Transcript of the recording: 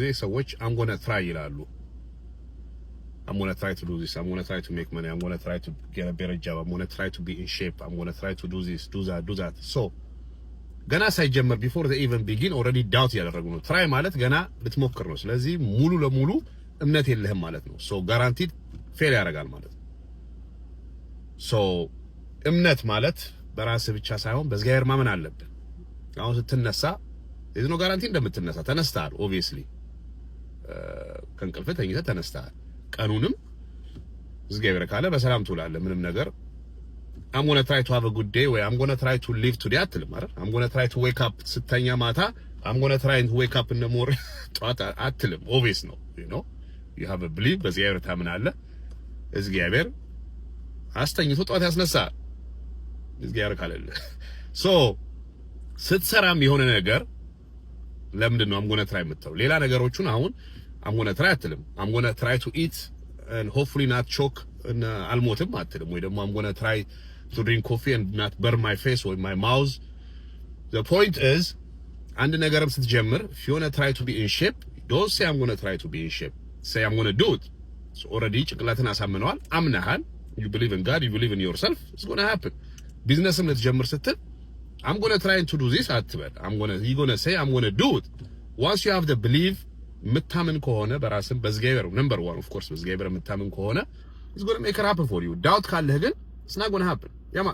ጊዜ ሰዎች I'm gonna try ይላሉ I'm gonna try to do this I'm gonna try to make money I'm gonna try to get a better job I'm gonna try to be in shape I'm gonna try to do this do that so ገና ሳይጀመር before they even begin already doubt ያደረጉ ነው try ማለት ገና ልትሞክር ነው ስለዚህ ሙሉ ለሙሉ እምነት የለህም ማለት ነው so guaranteed fail ያደርጋል ማለት ነው so እምነት ማለት በራስ ብቻ ሳይሆን በእግዚአብሔር ማመን አለብህ አሁን ስትነሳ there's no guarantee እንደምትነሳ ተነስተሃል obviously ከእንቅልፍህ ተኝተህ ተነስተሃል ቀኑንም እግዚአብሔር ካለ በሰላም ትውላለህ ምንም ነገር I'm going to try to have a good day or I'm going to try to live today አትልም አይደል I'm going to try to wake up ስተኛ ማታ I'm going to try to wake up in the morning ጧት አትልም obvious ነው you know you have a belief በእግዚአብሔር ታምናለህ እግዚአብሔር አስተኝቶ ጧት ያስነሳል እግዚአብሔር ካለ so ስትሰራም የሆነ ነገር ለምንድን ነው I'm going to try የምትለው ሌላ ነገሮችን አሁን I'm going to try አትልም I'm going to try to eat and hopefully not choke አልሞትም አትልም ወይ ደግሞ I'm going to try to drink coffee and not burn my face or my mouth the point is አንድ ነገርም ስትጀምር if you want to try to be in shape don't say I'm going to try to be in shape say I'm going to do it so already ጭንቅላትን አሳምነዋል አምነሃል you believe in God you believe in yourself it's going to happen ቢዝነስም ልትጀምር ስትል I'm going to try to do this አትበል you're going to say I'm going to do it once you have the belief ምታምን ከሆነ በራስም በእግዚአብሔር number 1 of course በእግዚአብሔር ምታምን ከሆነ it's going to make it happen for you doubt ካለህ ግን it's not going to happen ያማ